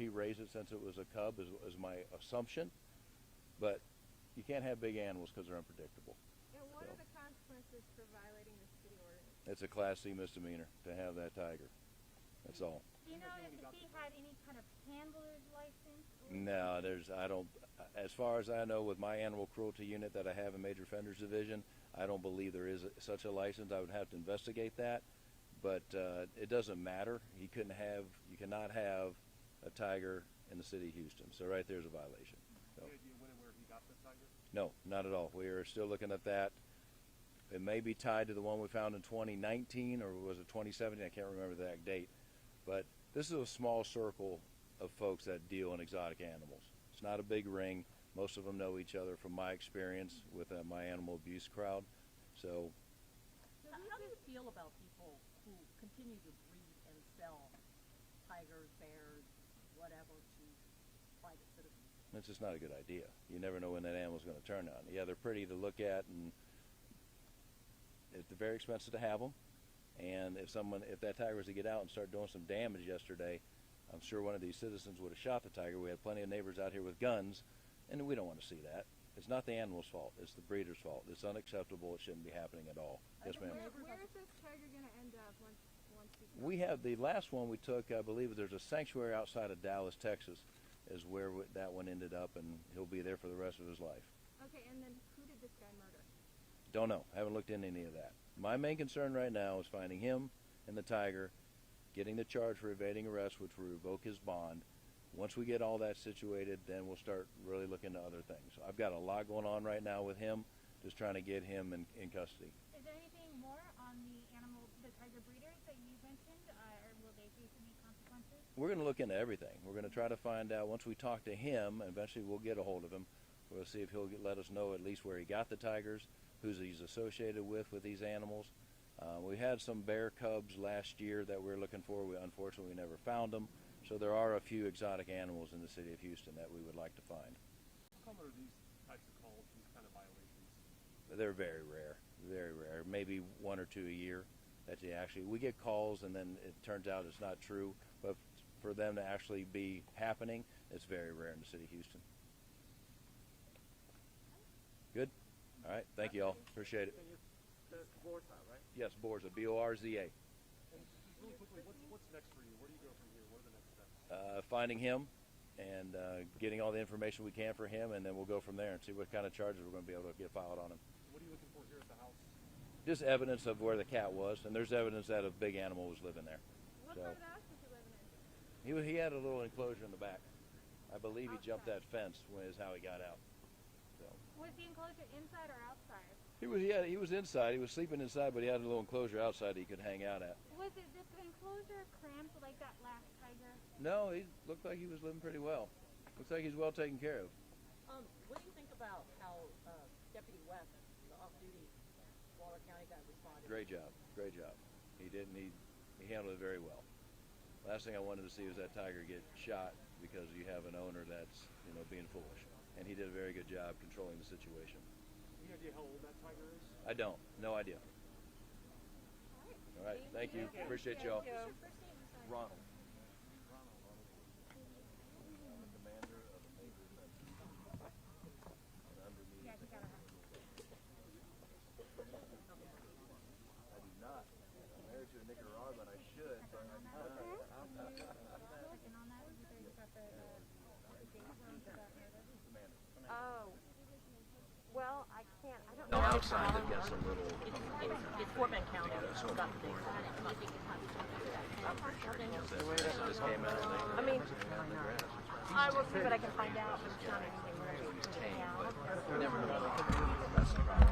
he raised it since it was a cub, is my assumption. But you can't have big animals because they're unpredictable. And what are the consequences for violating the city ordinance? It's a Class C misdemeanor to have that tiger. That's all. Do you know if he had any kind of handler's license? No, I don't, as far as I know, with my animal cruelty unit that I have in Major Offenders Division, I don't believe there is such a license. I would have to investigate that, but it doesn't matter. You cannot have a tiger in the city of Houston. So right there's a violation. So. Any idea when and where he got the tiger? No, not at all. We are still looking at that. It may be tied to the one we found in 2019, or was it 2017? I can't remember the exact date. But this is a small circle of folks that deal in exotic animals. It's not a big ring. Most of them know each other from my experience with my animal abuse crowd. So, how do you feel about people who continue to breed and sell tigers, bears, whatever, to private citizens? it's just not a good idea. You never know when that animal's going to turn on. Yeah, they're pretty to look at, and they're very expensive to have them. And if that tiger was to get out and start doing some damage yesterday, I'm sure one of these citizens would have shot the tiger. We had plenty of neighbors out here with guns, and we don't want to see that. It's not the animal's fault. It's the breeder's fault. It's unacceptable. It shouldn't be happening at all. Yes, ma'am. Where is this tiger going to end up once he We have the last one we took, I believe there's a sanctuary outside of Dallas, Texas, is where that one ended up, and he'll be there for the rest of his life. Okay, and then who did this guy murder? Don't know. Haven't looked into any of that. My main concern right now is finding him and the tiger, getting the charge for evading arrest, which will revoke his bond. Once we get all that situated, then we'll start really looking into other things. I've got a lot going on right now with him, just trying to get him in custody. Is there anything more on the tiger breeders that you mentioned, or will they face any consequences? We're going to look into everything. We're going to try to find out, once we talk to him, and eventually we'll get a hold of him, we'll see if he'll let us know at least where he got the tigers, who he's associated with these animals. We had some bear cubs last year that we were looking for. We unfortunately never found them. So there are a few exotic animals in the city of Houston that we would like to find. How common are these types of calls, these kind of violations? They're very rare, very rare. Maybe one or two a year. We get calls and then it turns out it's not true. But for them to actually be happening, it's very rare in the city of Houston. Good? All right. Thank you all. Appreciate it. That's Borza, right? Yes, Borza, B-O-R-Z-A. And really quickly, what's next for you? Where do you go from here? What are the next steps? Finding him and getting all the information we can for him, and then we'll go from there and see what kind of charges we're going to be able to get filed on him. What are you looking for here at the house? Just evidence of where the cat was, and there's evidence that a big animal was living there. What So part of the house was he living in? he had a little enclosure in the back. I believe he jumped that fence is how he got out. So Was the enclosure inside or outside? he was inside. He was sleeping inside, but he had a little enclosure outside he could hang out at. Was it this enclosure cramped like that last tiger? No, he looked like he was living pretty well. Looks like he's well taken care of. What do you think about how Deputy West, the off-duty Waller County guy, responded? Great job. He handled it very well. Last thing I wanted to see was that tiger get shot because you have an owner that's being foolish, and he did a very good job controlling the situation. Any idea how old that tiger is? I don't. No idea. All right. Thank you. Appreciate y'all. What's your first name? I'm sorry. Ronald. Yeah, he got a I do not. I'm married to a Nicaraguan. I should, but I'm not. second on that. You guys got the date wrong for that murder? Oh. Well, I don't No, know. outside they've got some little. It's Fort Bend County. It's got the date. This came out. I mean, I will see what I can find out. It's not anything Tame, right but now. you never know. That's the problem.